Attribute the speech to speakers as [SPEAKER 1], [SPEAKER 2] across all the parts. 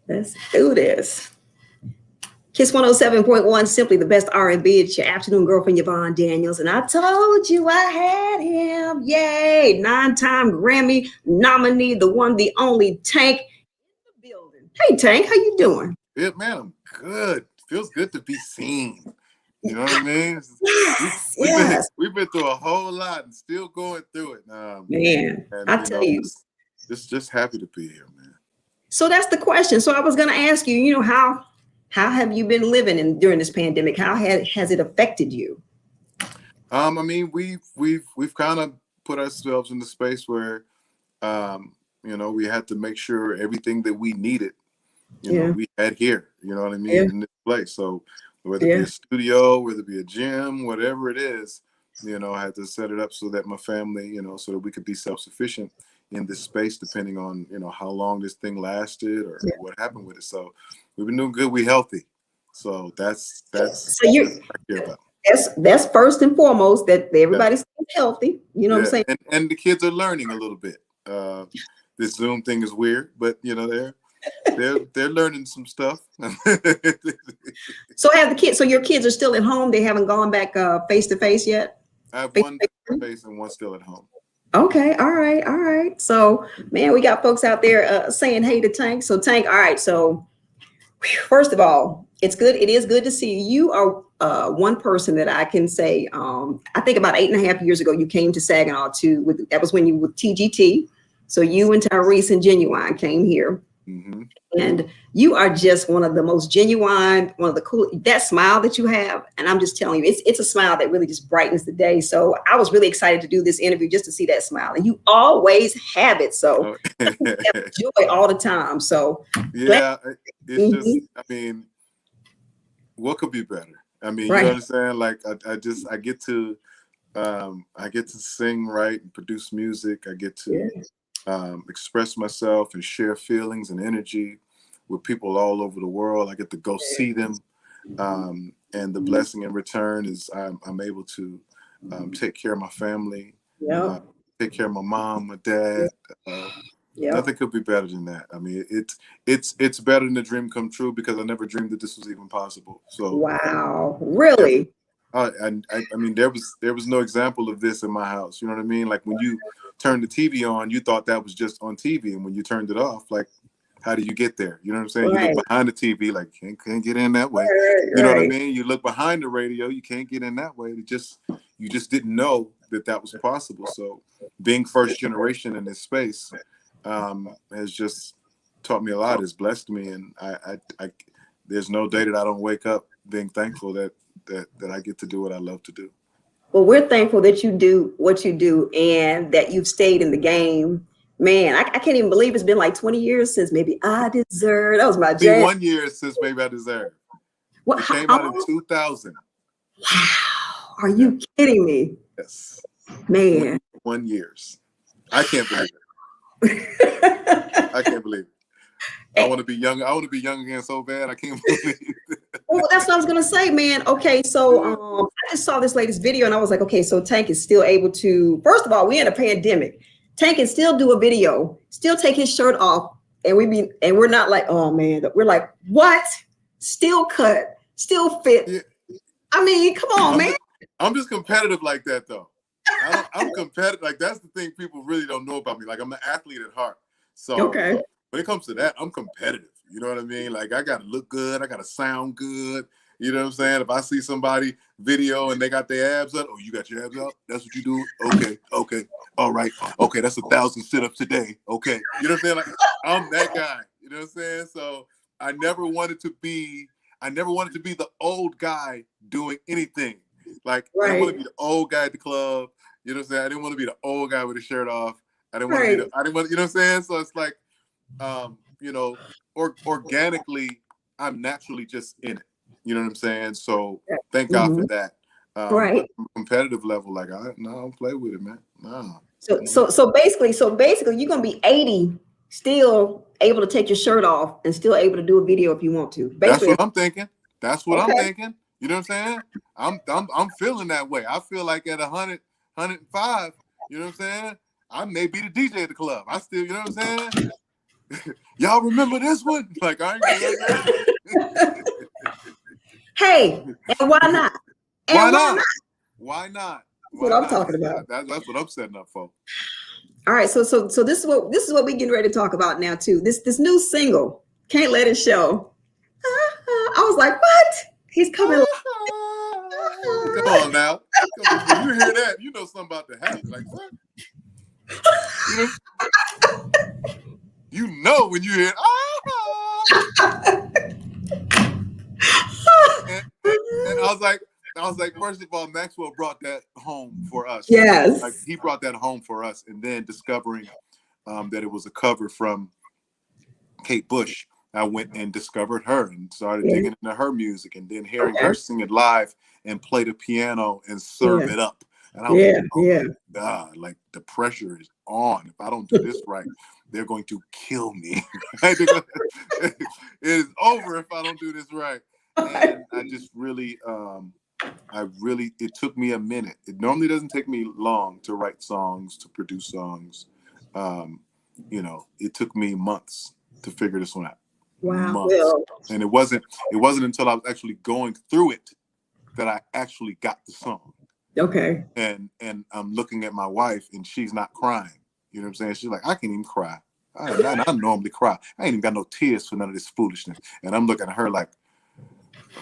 [SPEAKER 1] Let's do this. Kiss 107.1, simply the best R&B. It's your afternoon girlfriend, Yvonne Daniels. And I told you I had him. Yay. 9-time Grammy nominee, the one, the only Tank in the building. Hey, Tank, how you doing?
[SPEAKER 2] Yeah, man, I'm good. Feels good to be seen. You know what I mean?
[SPEAKER 1] Yes,
[SPEAKER 2] We've
[SPEAKER 1] yes.
[SPEAKER 2] been through a whole lot and still going through it.
[SPEAKER 1] Man,
[SPEAKER 2] And
[SPEAKER 1] I tell you.
[SPEAKER 2] just happy to be here, man.
[SPEAKER 1] So that's the question. So I was going to ask you, how have you been living during this pandemic? How has it affected you?
[SPEAKER 2] I mean, we've kind of put ourselves in the space where, we had to make sure everything that we needed, we had here. You know what I mean, in this place. So whether it be a studio, whether it be a gym, whatever it is, I had to set it up so that my family, so that we could be self-sufficient in this space, depending on, how long this thing lasted or what happened with it. So we've been doing good. We healthy. So that's
[SPEAKER 1] so you're
[SPEAKER 2] what I care about.
[SPEAKER 1] that's first and foremost, that everybody's healthy. You know what I'm saying?
[SPEAKER 2] And the kids are learning a little bit. This Zoom thing is weird, but they're learning some stuff.
[SPEAKER 1] So your kids are still at home. They haven't gone back face to face yet.
[SPEAKER 2] I have one face and one still at home.
[SPEAKER 1] Okay, all right. So, man, we got folks out there saying hey to Tank. So, Tank, all right. So, first of all, it's good. It is good to see you. You are one person that I can say. I think about 8.5 years ago, you came to Saginaw too. That was when you were with TGT. So you and Tyrese and Genuine came here.
[SPEAKER 2] Mm-hmm.
[SPEAKER 1] And you are just one of the most genuine, one of the cool, that smile that you have. And I'm just telling you, it's a smile that really just brightens the day. So I was really excited to do this interview just to see that smile. And you always have it. So have joy all the time. So
[SPEAKER 2] yeah, it's just, I mean, what could be better? I mean,
[SPEAKER 1] right.
[SPEAKER 2] You know what I'm saying? Like I get to sing, write, and produce music. I get to express myself and share feelings and energy with people all over the world. I get to go see them, and the blessing in return is I'm able to take care of my family, take care of my mom, my dad. Nothing could be better than that. I mean, it's better than the dream come true, because I never dreamed that this was even possible. So
[SPEAKER 1] wow, really?
[SPEAKER 2] I mean, there was no example of this in my house. You know what I mean? Like when you turned the TV on, you thought that was just on TV, and when you turned it off, like, how do you get there? You know what I'm saying?
[SPEAKER 1] Right.
[SPEAKER 2] You look behind the TV, like can't get in that way.
[SPEAKER 1] Right.
[SPEAKER 2] You know what I mean? You look behind the radio, you can't get in that way. You just didn't know that was possible. So being first generation in this space has just taught me a lot. It's blessed me, and I there's no day that I don't wake up being thankful that I get to do what I love to do.
[SPEAKER 1] Well, we're thankful that you do what you do and that you've stayed in the game. Man, I can't even believe it's been like 20 years since Maybe I Deserve. That was my jam.
[SPEAKER 2] 1 year since Maybe I Deserve.
[SPEAKER 1] What,
[SPEAKER 2] it came out in 2000.
[SPEAKER 1] Wow. Are you kidding me?
[SPEAKER 2] Yes.
[SPEAKER 1] Man.
[SPEAKER 2] 1 year. I can't believe it. I can't believe it. I want to be young. I want to be young again so bad. I can't believe it.
[SPEAKER 1] Well, that's what I was gonna say, man. Okay, so I just saw this latest video and I was like, okay, so Tank is still able to. First of all, we're in a pandemic. Tank can still do a video, still take his shirt off, and we're not like, oh man, we're like, what? Still cut, still fit. Yeah. I mean, come on, man.
[SPEAKER 2] I'm just competitive like that, though. I'm competitive. Like that's the thing people really don't know about me. Like I'm an athlete at heart. So
[SPEAKER 1] okay.
[SPEAKER 2] When it comes to that, I'm competitive. You know what I mean? Like I gotta look good, I gotta sound good. You know what I'm saying? If I see somebody video and they got their abs up, oh, you got your abs up? That's what you do? Okay. All right. Okay, that's 1,000 sit-ups today. Okay. You know what I'm saying? Like I'm that guy. You know what I'm saying? So I never wanted to be the old guy doing anything. Like I didn't want to be the old guy at the club. You know what I'm saying? I didn't want to be the old guy with his shirt off. I didn't want to be you know what I'm saying? So it's like organically, I'm naturally just in it. You know what I'm saying? So thank God for that. Competitive level, like I don't play with it, man. No.
[SPEAKER 1] So basically, you're gonna be 80, still able to take your shirt off and still able to do a video if you want to. Basically,
[SPEAKER 2] that's what I'm thinking. I'm thinking. You know what I'm saying? I'm feeling that way. I feel like at 100, 105, you know what I'm saying? I may be the DJ at the club. I still, you know what I'm saying? Y'all remember this one? Like, I ain't gonna
[SPEAKER 1] Hey, and why not?
[SPEAKER 2] Why
[SPEAKER 1] And why
[SPEAKER 2] not?
[SPEAKER 1] not?
[SPEAKER 2] Why not?
[SPEAKER 1] That's what
[SPEAKER 2] Why
[SPEAKER 1] I'm
[SPEAKER 2] not?
[SPEAKER 1] talking about.
[SPEAKER 2] That's what I'm setting up for.
[SPEAKER 1] All right, so this is what we getting ready to talk about now too. This new single, Can't Let It Show. I was like, what? He's coming.
[SPEAKER 2] Come on now. When you hear that, you know something about to happen. Like, what? You know when you hear and I was like, first of all, Maxwell brought that home for us.
[SPEAKER 1] Yes.
[SPEAKER 2] Like, he brought that home for us, and then discovering that it was a cover from Kate Bush, I went and discovered her and started digging into her music, and then hearing her sing it live and play the piano and serve it up. And I was like, oh my God, like the pressure is on. If I don't do this right, they're going to kill me. It is over if I don't do this right. And I just really, it took me a minute. It normally doesn't take me long to write songs, to produce songs. It took me months to figure this one out.
[SPEAKER 1] Wow.
[SPEAKER 2] Months.
[SPEAKER 1] Well,
[SPEAKER 2] and it wasn't until I was actually going through it that I actually got the song.
[SPEAKER 1] Okay.
[SPEAKER 2] And I'm looking at my wife, and she's not crying. You know what I'm saying? She's like, I can't even cry. I normally cry. I ain't even got no tears for none of this foolishness. And I'm looking at her like,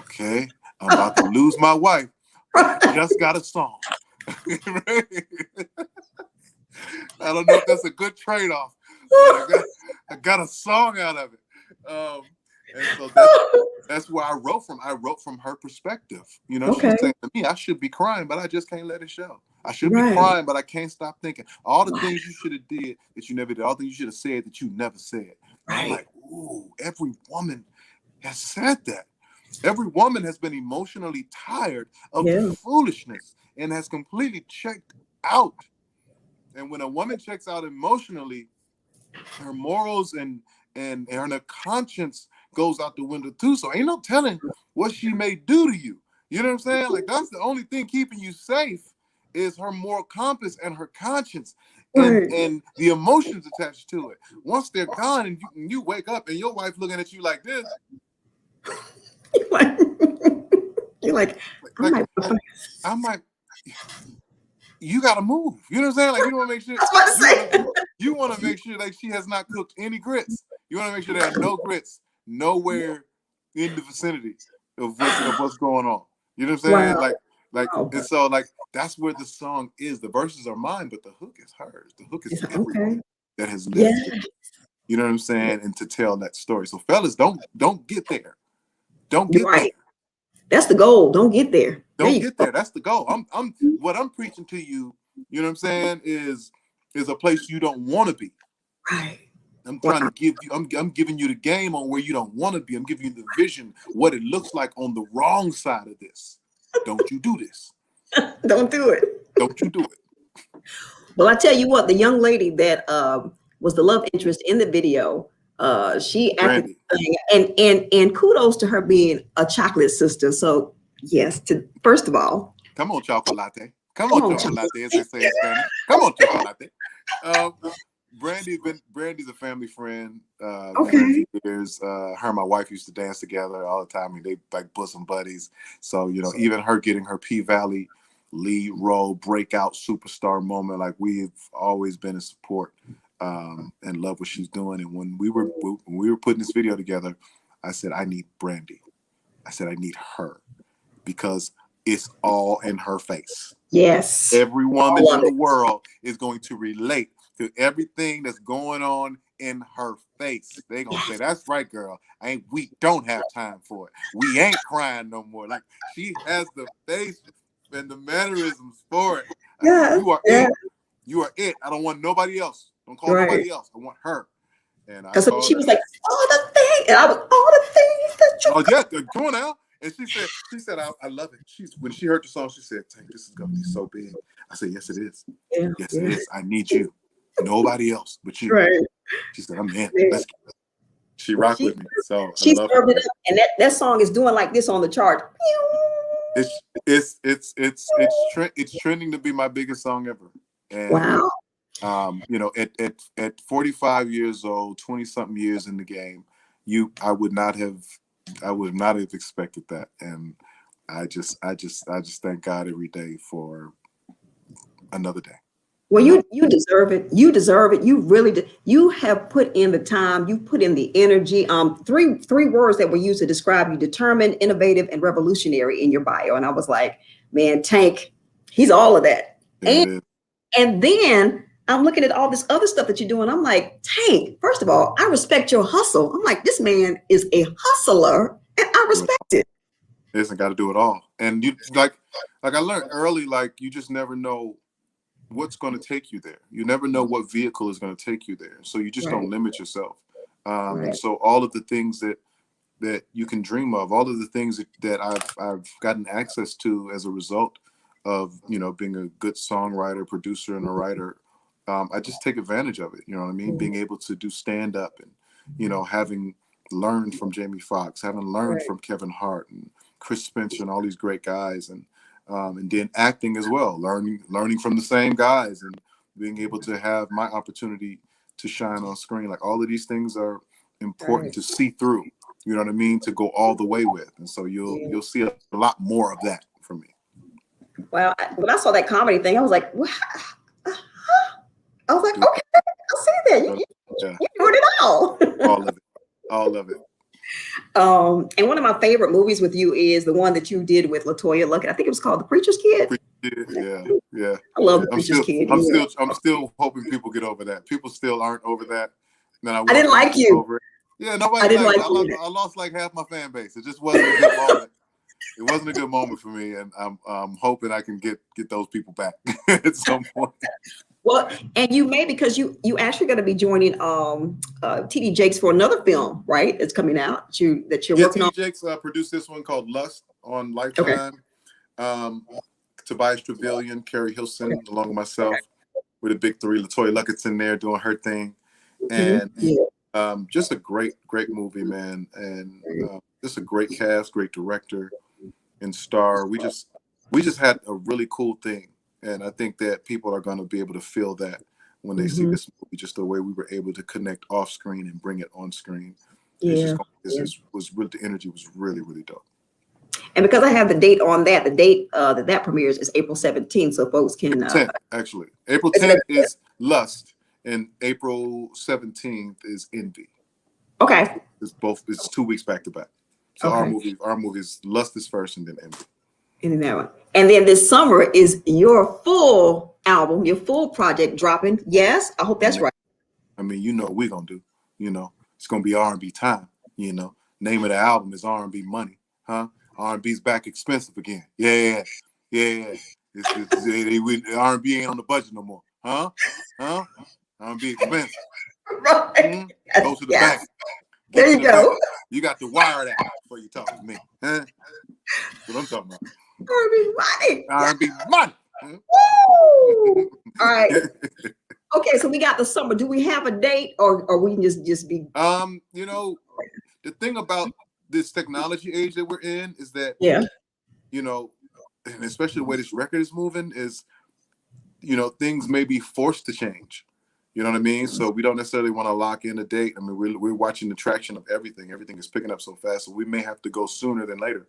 [SPEAKER 2] okay, I'm about to lose my wife. I just got a song. I don't know if that's a good trade-off, but I got a song out of it. And so that's where I wrote from. I wrote from her perspective. You know, she's saying to me, I should be crying, but I just can't let it show. I should be crying, but I can't stop thinking. All the things you should have did that you never did, all the things you should have said that you never said. And I'm like, ooh, every woman has said that. Every woman has been emotionally tired of the foolishness and has completely checked out. And when a woman checks out emotionally, her morals and her conscience goes out the window too. So ain't no telling what she may do to you. You know what I'm saying? Like, that's the only thing keeping you safe is her moral compass and her conscience and the emotions attached to it. Once they're gone and you wake up and your wife looking at you like this.
[SPEAKER 1] You're like,
[SPEAKER 2] I'm like, you gotta move. You know what I'm saying? Like, you want to make sure you want to make sure like she has not cooked any grits. You want to make sure there are no grits nowhere in the vicinity of what's going on. You know what I'm saying?
[SPEAKER 1] Wow.
[SPEAKER 2] And so like that's where the song is. The verses are mine, but the hook is hers. The hook is everyone that has lived. You know what I'm saying? And to tell that story. So fellas, don't get there. Don't get there.
[SPEAKER 1] That's the goal. Don't get there.
[SPEAKER 2] Don't get there. That's the goal. What I'm preaching to you, you know what I'm saying, is a place you don't want to be.
[SPEAKER 1] Right.
[SPEAKER 2] I'm trying to give you, I'm giving you the game on where you don't want to be. I'm giving you the vision, what it looks like on the wrong side of this. Don't you do this.
[SPEAKER 1] Don't do it.
[SPEAKER 2] Don't you do it.
[SPEAKER 1] Well, I tell you what, the young lady that was the love interest in the video, she acted, and kudos to her being a chocolate sister. So yes, first of all,
[SPEAKER 2] come on, chocolate. Come on, chocolate, as they say in Spanish. Come on, chocolate. Brandy's a family friend. Years. Her and my wife used to dance together all the time. I mean, they like bosom buddies. So, you know, even her getting her P-Valley lead role, breakout superstar moment, like we've always been in support and love what she's doing. And when we were putting this video together, I said, I need Brandy. I said, I need her because it's all in her face.
[SPEAKER 1] Yes.
[SPEAKER 2] Every woman in the world is going to relate to everything that's going on in her face. They're going to say, that's right, girl. We don't have time for it. We ain't crying no more. Like, she has the face and the mannerisms for it. Said, you are it. You are it. I don't want nobody else. Don't call nobody else. I want her. And
[SPEAKER 1] because she was like, all the things. And I was, all the things that you.
[SPEAKER 2] Oh, yeah. Come on now. And she said, I love it. When she heard the song, she said, Tank, this is going to be so big. I said, yes, it is. Yeah, yes, it is. I need you. Nobody else but you. Right. She said, I'm in. Let's go. She rocked with me. So
[SPEAKER 1] she served it up. And that song is doing like this on the chart.
[SPEAKER 2] It's trending to be my biggest song ever. And
[SPEAKER 1] wow.
[SPEAKER 2] You know, at 45 years old, 20 something years in the game, I would not have expected that. And I just thank God every day for another day.
[SPEAKER 1] Well,
[SPEAKER 2] Another.
[SPEAKER 1] you deserve it. You deserve it. You really do. You have put in the time. You put in the energy. Three words that were used to describe you: determined, innovative, and revolutionary in your bio. And I was like, man, Tank, he's all of that.
[SPEAKER 2] There it is.
[SPEAKER 1] And then I'm looking at all this other stuff that you're doing. I'm like, Tank, first of all, I respect your hustle. I'm like, this man is a hustler, and I respect it.
[SPEAKER 2] Isn't got to do it all. And you like I learned early, like you just never know what's going to take you there. You never know what vehicle is going to take you there. So you just don't limit yourself. And so all of the things that you can dream of, all of the things that I've gotten access to as a result of, you know, being a good songwriter, producer, and a writer, I just take advantage of it. You know what I mean? Being able to do stand up and, you know, having learned from Jamie Foxx, having learned from Kevin Hart and Chris Spencer and all these great guys, and then acting as well, learning from the same guys and being able to have my opportunity to shine on screen. Like all of these things are important to see through. You know what I mean? To go all the way with, and so you'll see a lot more of that from me.
[SPEAKER 1] Well, when I saw that comedy thing, I was like, what? I was like, okay, I'll see that. You doing it all.
[SPEAKER 2] All of it. All of it.
[SPEAKER 1] And one of my favorite movies with you is the one that you did with LaToya Luckett. I think it was called The Preacher's Kid.
[SPEAKER 2] Yeah.
[SPEAKER 1] I love The Preacher's Kid.
[SPEAKER 2] I'm still hoping people get over that. People still aren't over that.
[SPEAKER 1] I didn't like you.
[SPEAKER 2] Over it. Yeah, nobody liked it. I lost like half my fan base. It just wasn't a good moment. It wasn't a good moment for me, and I'm hoping I can get those people back at some point.
[SPEAKER 1] Well, and you may, because you actually going to be joining TD Jakes for another film, right? It's coming out that you're working on.
[SPEAKER 2] TD Jakes produced this one called Lust on Lifetime. Tobias Trevelyan, Carrie Hilson, along with myself, with the big three. LaToya Luckett's in there doing her thing, and just a great movie, man, and just a great cast, great director and star. We just had a really cool thing. And I think that people are going to be able to feel that when they see this movie, just the way we were able to connect off screen and bring it on screen. The energy was really, really dope.
[SPEAKER 1] And because I have the date on that, the date that premieres is April 17th. So folks can.
[SPEAKER 2] 10th, actually. April 10th is Lust, and April 17th is Envy.
[SPEAKER 1] Okay.
[SPEAKER 2] It's 2 weeks back to back. So our movies, Lust is first and then Envy.
[SPEAKER 1] And that one. And then this summer is your full album, your full project dropping. Yes, I hope that's right.
[SPEAKER 2] I mean, you know what we're gonna do. You know, it's gonna be R&B time. You know, name of the album is R&B Money, huh? R&B's back expensive again. Yeah. R&B ain't on the budget no more, huh? R&B expensive.
[SPEAKER 1] Right.
[SPEAKER 2] Go to the bank.
[SPEAKER 1] There you go.
[SPEAKER 2] Bank. You got to wire that before you talk to me, huh? That's what I'm talking about.
[SPEAKER 1] R&B Money.
[SPEAKER 2] R&B Money.
[SPEAKER 1] Woo! All right. Okay, so we got the summer. Do we have a date, or we can just be?
[SPEAKER 2] You know, the thing about this technology age that we're in is that, you know, and especially the way this record is moving is, you know, things may be forced to change. You know what I mean? So we don't necessarily want to lock in a date. I mean, we're watching the traction of everything. Everything is picking up so fast, so we may have to go sooner than later.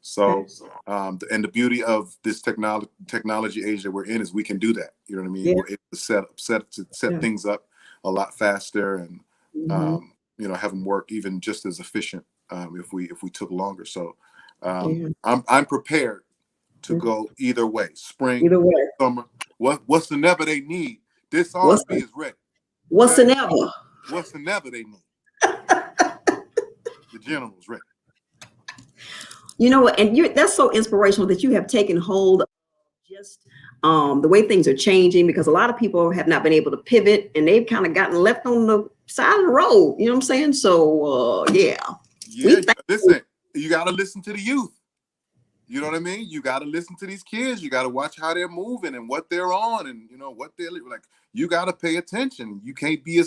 [SPEAKER 2] So, and the beauty of this technology age that we're in is we can do that. You know what I mean? We're able to set things up a lot faster, and you know, have them work even just as efficient if we took longer. So, I'm prepared to go either way. Spring, summer. What's the never they need? This R&B is ready.
[SPEAKER 1] What's the never?
[SPEAKER 2] What's the never they need? The general's ready.
[SPEAKER 1] You know, and that's so inspirational that you have taken hold of just the way things are changing, because a lot of people have not been able to pivot, and they've kind of gotten left on the side of the road. You know what I'm saying? So,
[SPEAKER 2] listen, you got to listen to the youth. You know what I mean? You got to listen to these kids. You got to watch how they're moving and what they're on, and you know what they're like. You got to pay attention. You can't be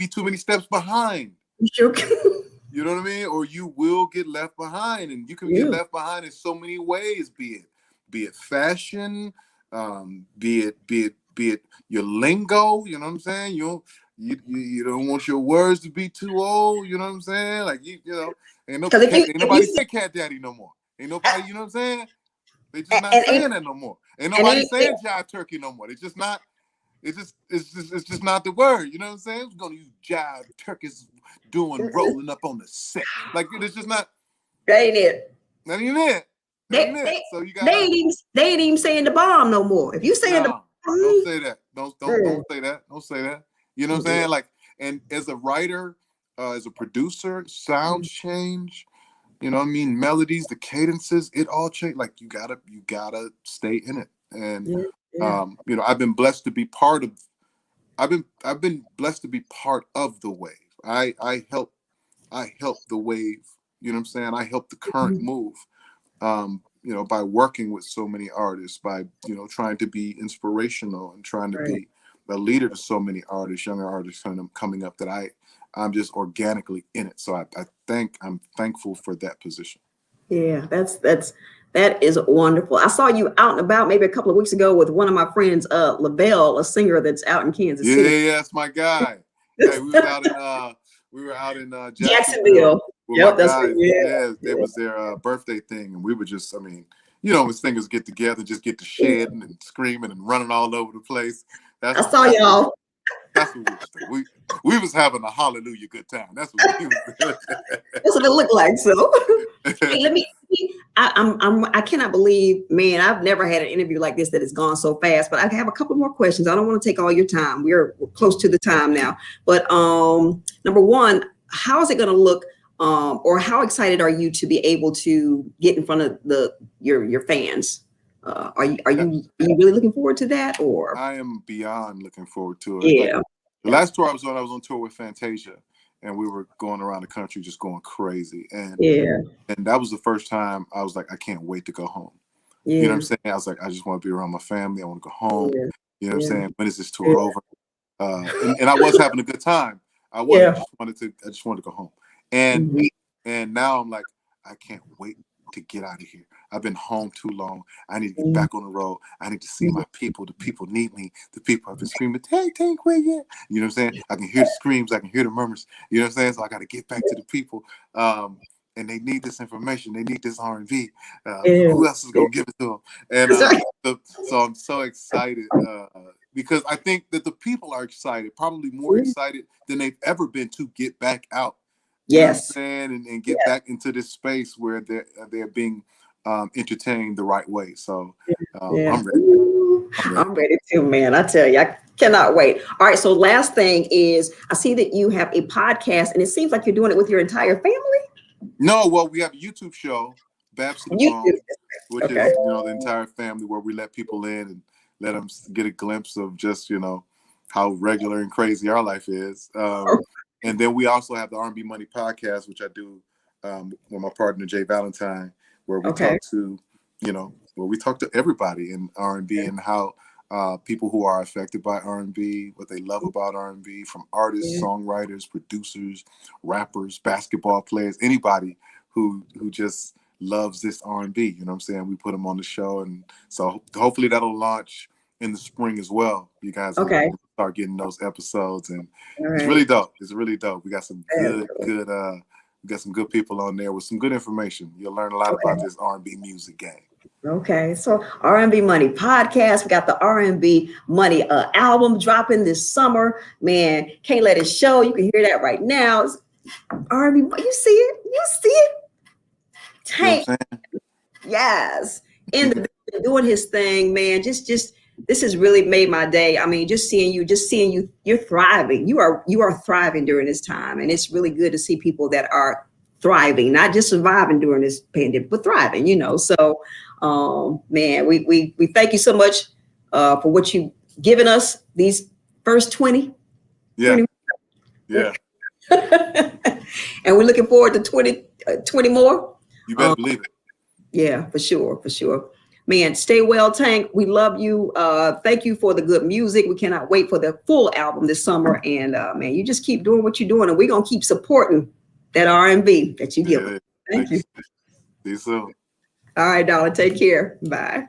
[SPEAKER 2] too many steps behind.
[SPEAKER 1] You sure can.
[SPEAKER 2] You know what I mean? Or you will get left behind, and you can get left behind in so many ways. Be it fashion, be it be it your lingo, you know what I'm saying? You don't want your words to be too old, you know what I'm saying? Like you know,
[SPEAKER 1] Because
[SPEAKER 2] ain't nobody say cat daddy no more. Ain't nobody, you know what I'm saying? They just not saying that no more. Ain't nobody saying jive turkey no more. It's just not. It's just not the word. You know what I'm saying? We're gonna use jive turkeys doing rolling up on the set. Like it's just not.
[SPEAKER 1] That ain't it.
[SPEAKER 2] That ain't it. That ain't it. So you got.
[SPEAKER 1] They ain't even saying the bomb no more. If you saying the bomb,
[SPEAKER 2] don't say that. Don't say that. Don't say that. You know what I'm saying? Like, and as a writer, as a producer, sounds change. You know what I mean? Melodies, the cadences, it all change. Like you gotta stay in it. And you know, I've been blessed to be part of. I've been blessed to be part of the wave. I help the wave. You know what I'm saying? I help the current move. You know, by working with so many artists, by trying to be inspirational and trying to be a leader to so many artists, younger artists coming up, that I'm just organically in it. So I'm thankful for that position.
[SPEAKER 1] Yeah, that is wonderful. I saw you out and about maybe a couple of weeks ago with one of my friends, Lavelle, a singer that's out in Kansas City.
[SPEAKER 2] Yeah, that's my guy. Hey, we were out in
[SPEAKER 1] Jacksonville.
[SPEAKER 2] With my guys. It was their birthday thing, and we were just, I mean, when singers get together, just get to shedding and screaming and running all over the place.
[SPEAKER 1] I saw y'all.
[SPEAKER 2] That's what we was doing. We was having a hallelujah good time. That's what we was doing.
[SPEAKER 1] That's what it looked like. So, hey, I cannot believe, man, I've never had an interview like this that has gone so fast, but I have a couple more questions. I don't want to take all your time. We're close to the time now. But number one, how is it going to look, or how excited are you to be able to get in front of your fans? Are you really looking forward to that? Or
[SPEAKER 2] I am beyond looking forward to it.
[SPEAKER 1] Yeah.
[SPEAKER 2] Like, the last tour I was on tour with Fantasia, and we were going around the country just going crazy. And that was the first time I was like, I can't wait to go home. You know what I'm saying? I was like, I just want to be around my family. I want to go home. You know what I'm saying? When is this tour over? And I was having a good time. I just wanted to go home. And now I'm like, I can't wait to get out of here. I've been home too long. I need to get back on the road. I need to see my people. The people need me. The people have been screaming, Tank, where you at? You know what I'm saying? I can hear the screams. I can hear the murmurs. You know what I'm saying? So I got to get back to the people. And they need this information. They need this R&B. Who else is going to give it to them? And so I'm so excited because I think that the people are excited, probably more excited than they've ever been to get back out. You know what I'm saying? And get back into this space where they're being entertained the right way. So I'm ready.
[SPEAKER 1] I'm ready too, man. I tell you, I cannot wait. All right. So last thing is, I see that you have a podcast, and it seems like you're doing it with your entire family.
[SPEAKER 2] No, well, we have a YouTube show, Babs to the Bone, which is the entire family, where we let people in and let them get a glimpse of just how regular and crazy our life is. And then we also have the R&B Money podcast, which I do with my partner Jay Valentine, where we talk to, where we talk to everybody in R&B and how people who are affected by R&B, what they love about R&B, from artists, songwriters, producers, rappers, basketball players, anybody who just loves this R&B. You know what I'm saying? We put them on the show, and so hopefully that'll launch in the spring as well. You guys will start getting those episodes, and it's really dope. It's really dope. We got some good we got some good people on there with some good information. You'll learn a lot about this R&B music game.
[SPEAKER 1] Okay, so R&B Money podcast. We got the R&B Money album dropping this summer. Man, can't let it show. You can hear that right now. It's R&B. You see it? You see it? Tank. Yes. Doing his thing, man. Just this has really made my day. I mean, just seeing you, you're thriving. You are thriving during this time. And it's really good to see people that are thriving, not just surviving during this pandemic, but thriving, So, man, we thank you so much for what you've given us these first 20.
[SPEAKER 2] Yeah.
[SPEAKER 1] 20. Yeah. And we're looking forward to 20 more.
[SPEAKER 2] You better believe it.
[SPEAKER 1] Yeah, for sure. Man, stay well, Tank. We love you. Thank you for the good music. We cannot wait for the full album this summer. And man, you just keep doing what you're doing, and we're gonna keep supporting that R&B that you give us. Thank you.
[SPEAKER 2] See you soon.
[SPEAKER 1] All right, darling. Take care. Bye.